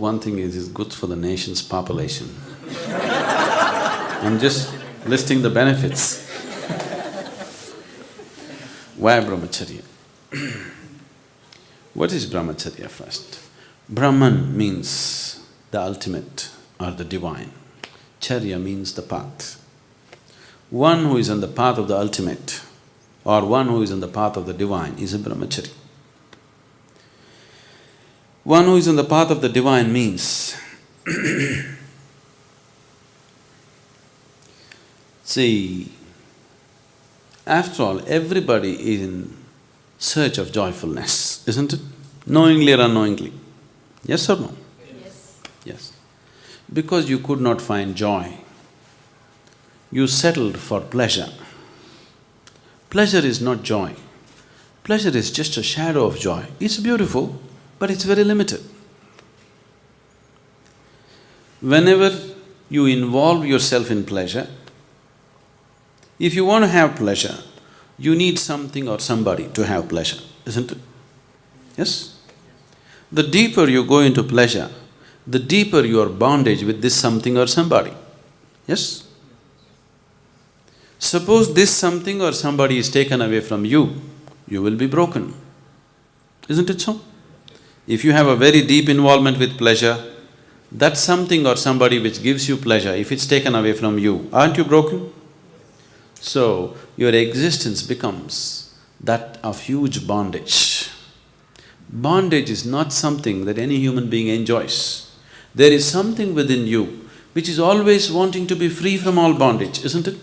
one thing is it's good for the nation's population. I'm just listing the benefits. Why Brahmacharya? What is Brahmacharya first? Brahman means the ultimate or the divine. Charya means the path. One who is on the path of the ultimate or one who is on the path of the divine is a Brahmachari. One who is on the path of the divine means see, after all, everybody is in search of joyfulness, isn't it? Knowingly or unknowingly. Yes or no? Yes. Yes. Because you could not find joy, you settled for pleasure. Pleasure is not joy. Pleasure is just a shadow of joy. It's beautiful, but it's very limited. Whenever you involve yourself in pleasure, if you want to have pleasure, you need something or somebody to have pleasure, isn't it? Yes? The deeper you go into pleasure, the deeper your bondage with this something or somebody. Yes? Suppose this something or somebody is taken away from you, you will be broken. Isn't it so? If you have a very deep involvement with pleasure, that something or somebody which gives you pleasure, if it's taken away from you, aren't you broken? So, your existence becomes that of huge bondage. Bondage is not something that any human being enjoys. There is something within you which is always wanting to be free from all bondage, isn't it?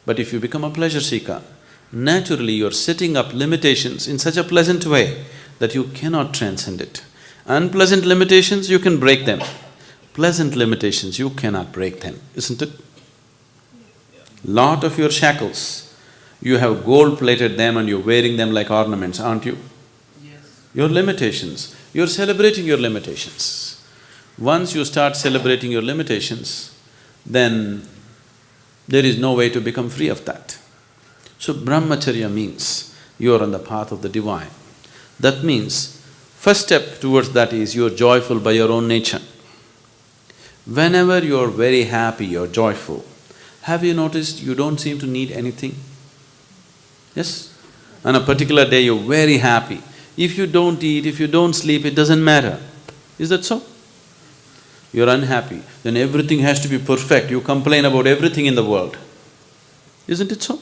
But if you become a pleasure seeker, naturally you're setting up limitations in such a pleasant way that you cannot transcend it. Unpleasant limitations, you can break them. Pleasant limitations, you cannot break them, isn't it? Lot of your shackles, you have gold-plated them and you're wearing them like ornaments, aren't you? Yes. Your limitations, you're celebrating your limitations. Once you start celebrating your limitations, then there is no way to become free of that. So Brahmacharya means you are on the path of the divine. That means, first step towards that is you are joyful by your own nature. Whenever you are very happy, you are joyful, have you noticed you don't seem to need anything? Yes? On a particular day you're very happy. If you don't eat, if you don't sleep, it doesn't matter. Is that so? You're unhappy, then everything has to be perfect, you complain about everything in the world. Isn't it so?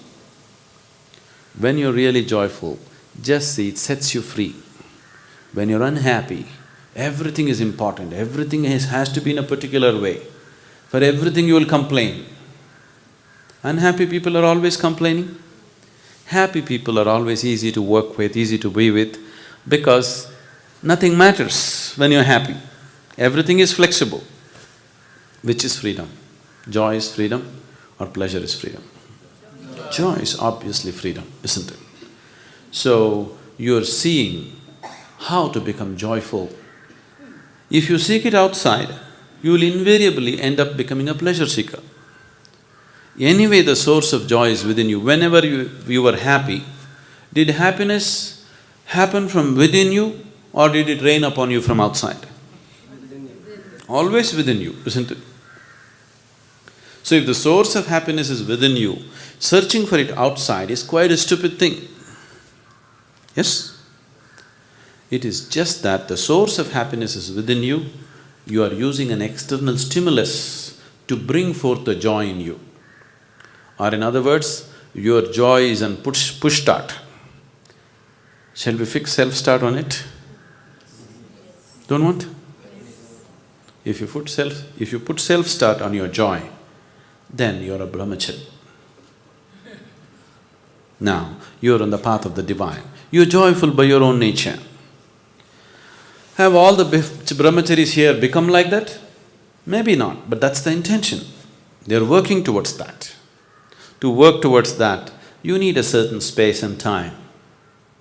When you're really joyful, just see, it sets you free. When you're unhappy, everything is important, everything has to be in a particular way. For everything you will complain. Unhappy people are always complaining. Happy people are always easy to work with, easy to be with, because nothing matters when you're happy. Everything is flexible. Which is freedom? Joy is freedom or pleasure is freedom? Joy is obviously freedom, isn't it? So, you're seeing how to become joyful. If you seek it outside, you will invariably end up becoming a pleasure seeker. Anyway, the source of joy is within you. Whenever you were happy, did happiness happen from within you or did it rain upon you from outside? Always within you, isn't it? So if the source of happiness is within you, searching for it outside is quite a stupid thing. Yes? It is just that the source of happiness is within you, you are using an external stimulus to bring forth the joy in you. Or in other words, your joy is on push start. Shall we fix self-start on it? Don't want? If you put self-start on your joy, then you're a Brahmachari. Now, you're on the path of the divine. You're joyful by your own nature. Have all the Brahmacharis here become like that? Maybe not, but that's the intention. They're working towards that. To work towards that, you need a certain space and time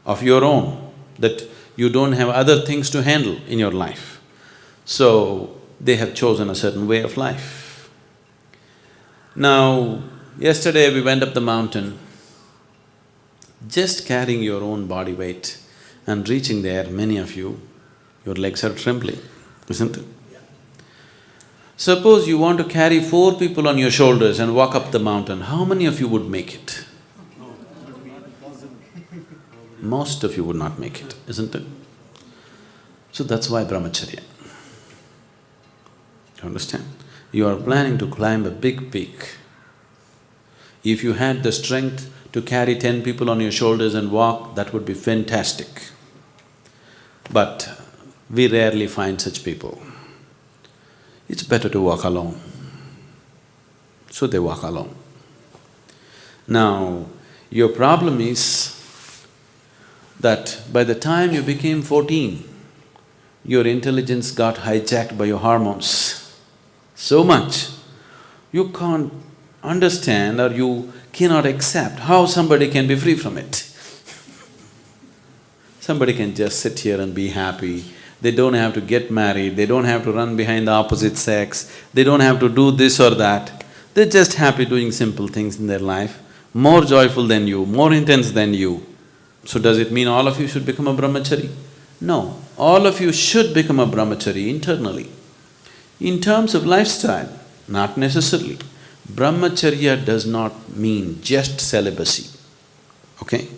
of your own, that you don't have other things to handle in your life. So, they have chosen a certain way of life. Now, yesterday we went up the mountain, just carrying your own body weight and reaching there, many of you, your legs are trembling, isn't it? Suppose you want to carry 4 people on your shoulders and walk up the mountain, how many of you would make it? Most of you would not make it, isn't it? So that's why Brahmacharya. You understand? You are planning to climb a big peak. If you had the strength to carry 10 people on your shoulders and walk, that would be fantastic. But we rarely find such people. It's better to walk alone. So they walk alone. Now, your problem is that by the time you became 14, your intelligence got hijacked by your hormones so much, you can't understand or you cannot accept how somebody can be free from it. Somebody can just sit here and be happy. They don't have to get married, they don't have to run behind the opposite sex, they don't have to do this or that. They're just happy doing simple things in their life, more joyful than you, more intense than you. So does it mean all of you should become a brahmachari? No, all of you should become a brahmachari internally. In terms of lifestyle, not necessarily. Brahmacharya does not mean just celibacy, okay?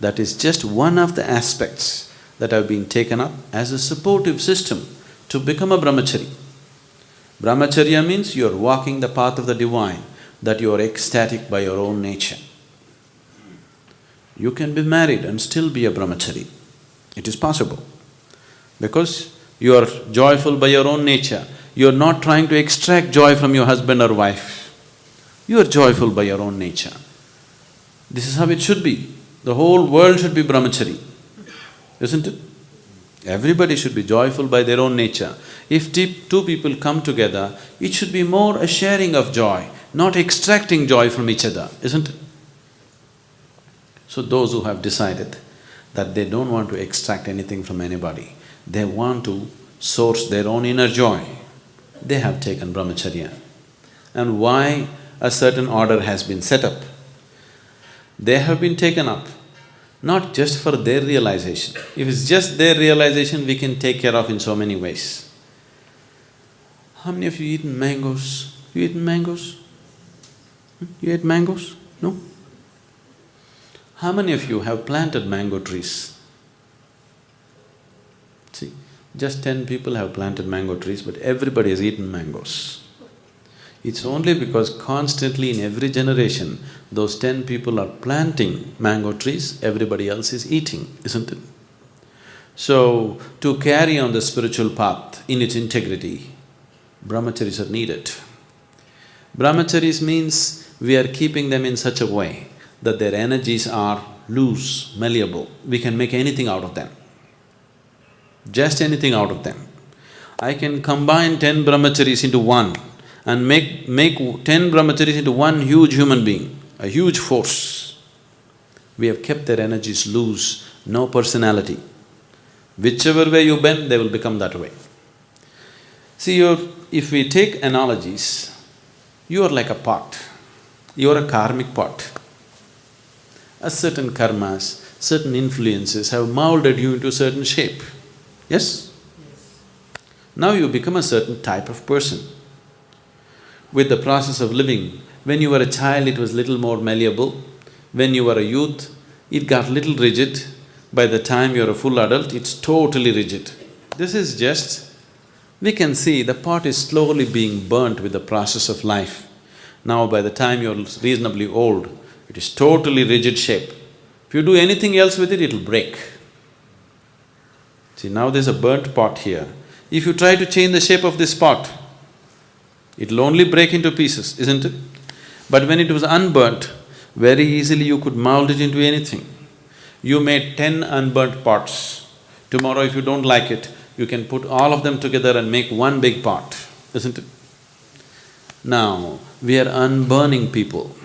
That is just one of the aspects that have been taken up as a supportive system to become a brahmachari. Brahmacharya means you are walking the path of the divine, that you are ecstatic by your own nature. You can be married and still be a brahmachari. It is possible. Because you are joyful by your own nature. You are not trying to extract joy from your husband or wife. You are joyful by your own nature. This is how it should be. The whole world should be brahmachari, isn't it? Everybody should be joyful by their own nature. If two people come together, it should be more a sharing of joy, not extracting joy from each other, isn't it? So those who have decided that they don't want to extract anything from anybody, they want to source their own inner joy, they have taken brahmacharya. And why a certain order has been set up? They have been taken up not just for their realization. If it's just their realization, we can take care of in so many ways. How many of you eaten mangoes? You eaten mangoes? You ate mangoes? No? How many of you have planted mango trees? See, just 10 people have planted mango trees, but everybody has eaten mangoes. It's only because constantly in every generation, those 10 people are planting mango trees, everybody else is eating, isn't it? So, to carry on the spiritual path in its integrity, brahmacharis are needed. Brahmacharis means we are keeping them in such a way that their energies are loose, malleable. We can make anything out of them. Just anything out of them. I can combine 10 brahmacharis into one and make 10 brahmacharis into one huge human being, a huge force. We have kept their energies loose, no personality. Whichever way you bend, they will become that way. See, if we take analogies, you are like a pot. You are a karmic pot. A certain karmas, certain influences have molded you into a certain shape. Yes? Now you become a certain type of person. With the process of living, when you were a child, it was little more malleable. When you were a youth, it got little rigid. By the time you're a full adult, it's totally rigid. This is just… we can see the pot is slowly being burnt with the process of life. Now by the time you're reasonably old, it is totally rigid shape. If you do anything else with it, it'll break. See, now there's a burnt pot here. If you try to change the shape of this pot, it'll only break into pieces, isn't it? But when it was unburnt, very easily you could mold it into anything. You made 10 unburnt pots. Tomorrow if you don't like it, you can put all of them together and make one big pot, isn't it? Now, we are unburning people.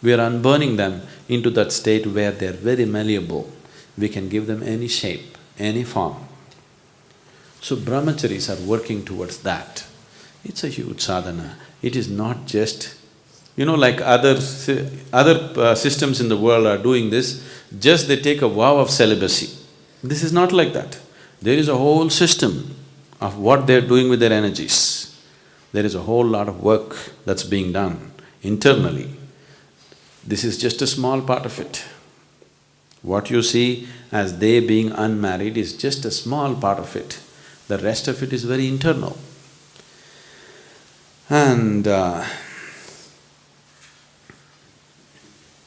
We are unburning them into that state where they are very malleable. We can give them any shape, any form. So brahmacharis are working towards that. It's a huge sadhana. It is not just… like other systems in the world are doing this, just they take a vow of celibacy. This is not like that. There is a whole system of what they're doing with their energies. There is a whole lot of work that's being done internally. This is just a small part of it. What you see as they being unmarried is just a small part of it. The rest of it is very internal. And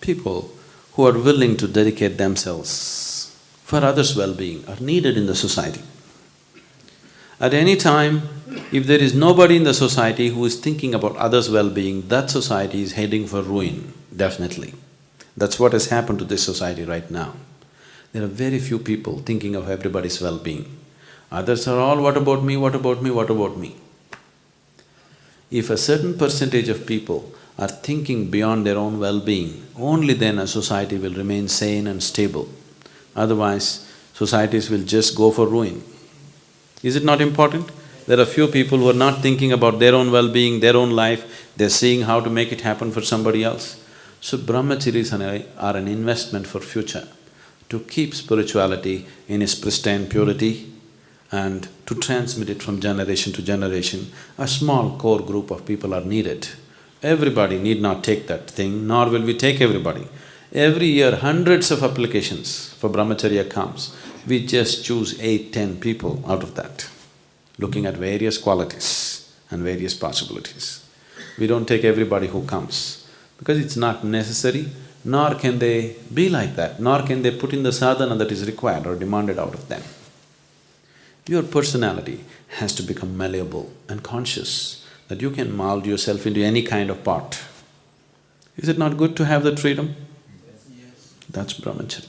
people who are willing to dedicate themselves for others' well-being are needed in the society. At any time, if there is nobody in the society who is thinking about others' well-being, that society is heading for ruin, definitely. That's what has happened to this society right now. There are very few people thinking of everybody's well-being. Others are all, what about me, what about me, what about me? If a certain percentage of people are thinking beyond their own well-being, only then a society will remain sane and stable. Otherwise, societies will just go for ruin. Is it not important? There are few people who are not thinking about their own well-being, their own life, they're seeing how to make it happen for somebody else. So brahmacharis are an investment for future, to keep spirituality in its pristine purity and to transmit it from generation to generation. A small core group of people are needed. Everybody need not take that thing, nor will we take everybody. Every year, hundreds of applications for Brahmacharya comes. We just choose 8–10 people out of that, looking at various qualities and various possibilities. We don't take everybody who comes, because it's not necessary, nor can they be like that, nor can they put in the sadhana that is required or demanded out of them. Your personality has to become malleable and conscious, that you can mold yourself into any kind of pot. Is it not good to have that freedom? Yes. That's brahmacharya.